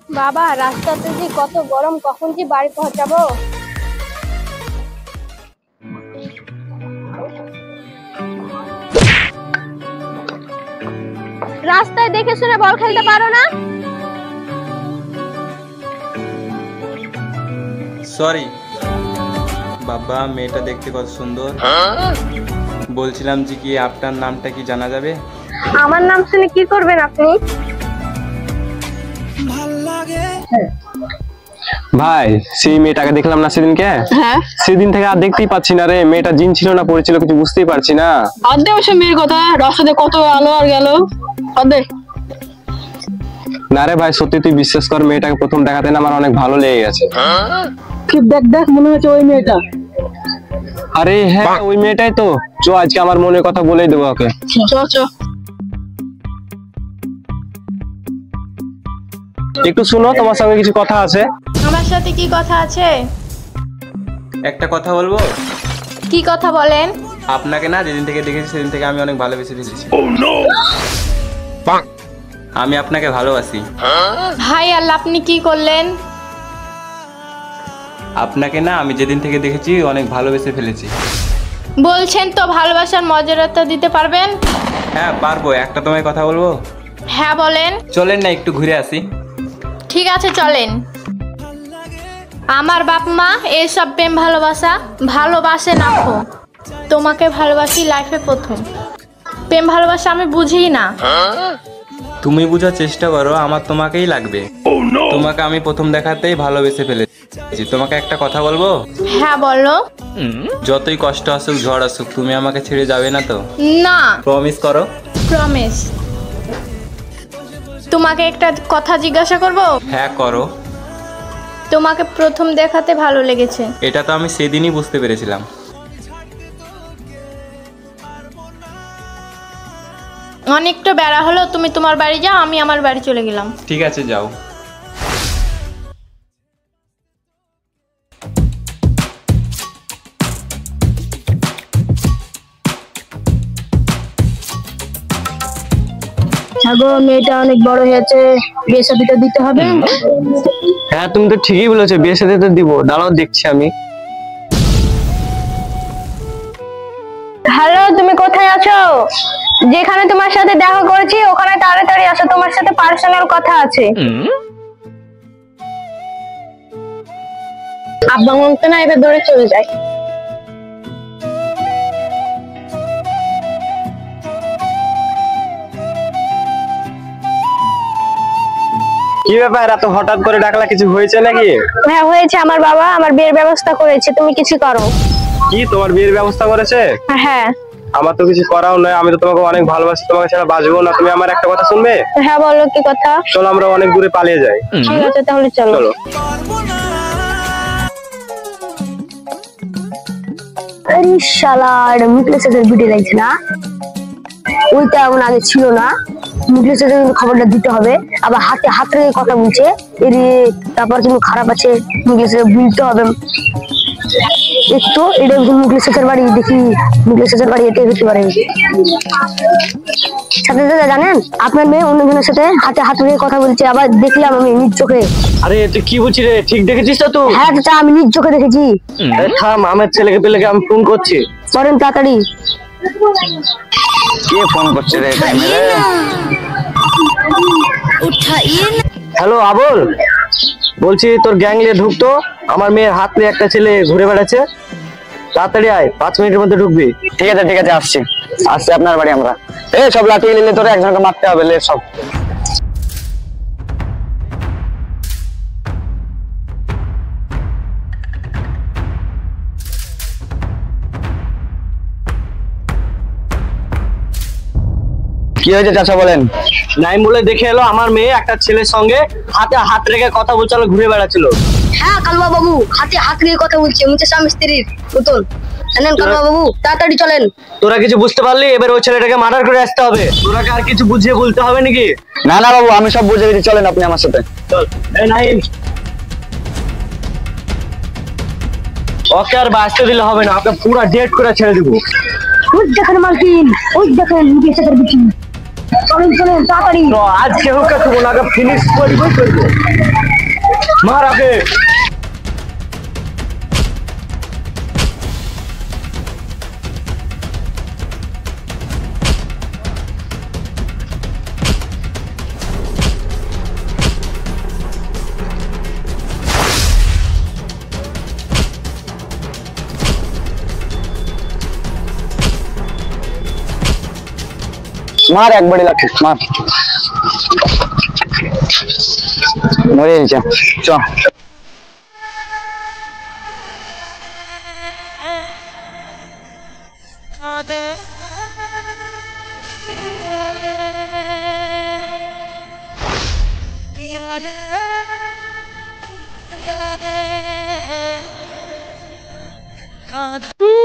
বাবা, রাস্তাতে যে কত গরম, কখন যে বাড়ি পৌঁছাবো। রাস্তায় দেখে শুনে বল খেলতে পারো না? সরি বাবা, মেয়েটা দেখতে কত সুন্দর। বলছিলাম যে কি আপনার নামটা কি জানা যাবে? আমার নাম শুনে কি করবেন আপনি? ভাই, সেই মেয়েটাকে দেখলাম না সেদিনকে। হ্যাঁ, সেদিন থেকে আর দেখতেই পাচ্ছি না রে। মেয়েটা জিন ছিল না পড়েছিল কিছু বুঝতেই পারছি না। অর্ধে ওসব মেয়ের কথা, রাস্তাতে কত আলো আর গেল অর্ধে। না রে ভাই, সত্যি তুই বিশ্বাস কর, মেয়েটাকে প্রথম দেখাতে না আমার অনেক ভালো লেগে গেছে। কি দেখ দেখ, মনে হচ্ছে ওই মেয়েটা। আরে হ্যাঁ, ওই মেয়েটাই তো। চো আজকে আমার মনের কথা বলেই দেবো ওকে। চ চ। একটু শুনো, তোমার সঙ্গে কিছু কথা আছে। আমার সাথে কি কথা আছে? একটা কথা বলবো? কি কথা বলেন? আপনাকে না যেদিন থেকে দেখেছি সেদিন থেকে আমি অনেক ভালোবেসে ফেলেছি। আমি আপনাকে ভালোবাসি। হাই আল্লাহ, আপনি কি করলেন? আপনাকে না আমি যেদিন থেকে দেখেছি অনেক ভালোবেসে ফেলেছি। বলছেন তো, ভালোবাসার মর্যাদা দিতে পারবেন? হ্যাঁ পারবো। একটা তোমায় কথা বলবো? হ্যাঁ বলেন। চলেন না একটু ঘুরে আসি। ঠিক আছে চলেন। আমার বাপ মা এইসব প্রেম ভালোবাসা ভালোবাসে না। তোমাকে ভালোবাসি লাইফে প্রথম। প্রেম ভালোবাসা আমি বুঝি না। তুমি বোঝার চেষ্টা করো, আমার তোমাকেই লাগবে। তোমাকে আমি প্রথম দেখাতেই ভালোবেসে ফেলেছি। তোমাকে একটা কথা বলবো? হ্যাঁ বলো। যতই কষ্ট আসুক ঝড় আসুক তুমি আমাকে ছেড়ে যাবে না তো? না। প্রমিস করো। প্রমিস। তোমাকে একটা কথা জিজ্ঞাসা করব? হ্যাঁ করো। তোমাকে প্রথম দেখাতে ভালো লেগেছে। এটা তো আমি সেদিনই বুঝতে পেরেছিলাম। অনেকটা বেড়া হলো, তুমি তোমার বাড়ি যাও, আমি আমার বাড়ি চলে গেলাম। ঠিক আছে যাও। গো, মেয়েটা অনেক বড় হয়েছে, বিয়ে শাদিটা দিতে হবে। হ্যাঁ তুমি তো ঠিকই বলেছো, বিয়ের সাথে তো দিব। দাঁড়াও দেখছি আমি। হ্যালো, তুমি কোথায় আছো? যেখানে তোমার সাথে দেখা করেছি ওখানে তাড়াতাড়ি আসো, তোমার সাথে পার্সোনাল কথা আছে। আব্বা মমতা না, এবার দৌড়ে চলে যায়। কি ব্যাপার, এত হঠাৎ করে ডাকলা? কিছু হয়েছে নাকি? হ্যাঁ হয়েছে, আমার বাবা আমার বিয়ের ব্যবস্থা করেছে, তুমি কিছু করো। কি, তোমার বিয়ের ব্যবস্থা করেছে? হ্যাঁ। আমার তো কিছু করাও নয়, আমি তো তোমাকে অনেক ভালোবাসি, তোমাকে ছাড়া বাঁচবো না। তুমি আমার একটা কথা শুনবে? হ্যাঁ বলো, কি কথা? চলো আমরা অনেক দূরে পালিয়ে যাই। ঠিক আছে তাহলে চলো। চলো। আরে শালার, মুখলেসের ভিডিও লাগছে না? ওইটা এমন আগে ছিল না। মুখলেসের খবরটা দিতে হবে। আবার হাতে হাত রেখে কথা বলছে। এরে তারপর কিন্তু খারাপ আছে, মুখলেসের বলতে হবে। একটু এটা মুখলেসের বাড়ি, দেখি মুখলেসের বাড়ি এটাই হতে পারে। সাথে সাথে জানেন, আপনার মেয়ে অন্যজনের সাথে হাতে হাত রেখে কথা বলছে, আবার দেখলাম আমি নিজ চোখে। আরে তুই কি বলছিস রে? ঠিক দেখেছিস তো তুই? হ্যাঁ চাচা, আমি নিজ চোখে দেখেছি। আরে থাম, আমার ছেলেকে পেলেকে আমি ফোন করছি। করেন তাড়াতাড়ি। কে ফোন করছে রে? হ্যালো আবুল, বলছি তোর গ্যাং নিয়ে ঢুকতো। আমার মেয়ের হাত নিয়ে একটা ছেলে ঘুরে বেড়াচ্ছে। তাড়াতাড়ি আয়, 5 মিনিটের মধ্যে ঢুকবি। ঠিক আছে ঠিক আছে, আসছি আসছি আপনার বাড়ি আমরা। সব লাঠি নিলে তোর একজনকে মারতে হবে, লে সব। কি হয়েছে চাচা বলেন? নাইম বলে দেখে এলো আমার মেয়ে একটা ছেলের সঙ্গে হাতে হাত রেখে কথা বলছিল, ঘুরে বেড়াচ্ছিল। হ্যাঁ কালুয়া বাবু হাতে হাত রেখে কথা বলছে, মুখে স্বামী স্ত্রীর মতন। জানেন কালুয়া বাবু, তাড়াতাড়ি চলেন। তোরা কিছু বুঝতে পারলি? এবার ওই ছেলেটাকে মার্ডার করে আসতে হবে। তোরা আর কিছু বুঝিয়ে বলতে হবে নাকি? না না বাবু, আমি সব বুঝে গেছি, চলেন আপনি আমার সাথে। চল। এই নাইম, ওকে আর বাঁচতে দিলে হবে না, ওকে পুরো ডেট করে ছেড়ে দিব। ওই দেখেন মালকিন, ওই দেখেন মুখে সাথে বিচি। চলেন চলেন তাড়াতাড়ি। তো আজকে হুক্কা খাবো না, ফিনিশ করবো করবো। মার আগে। মার একবারই লাগছে, মার। মরে গেছে, চ। God.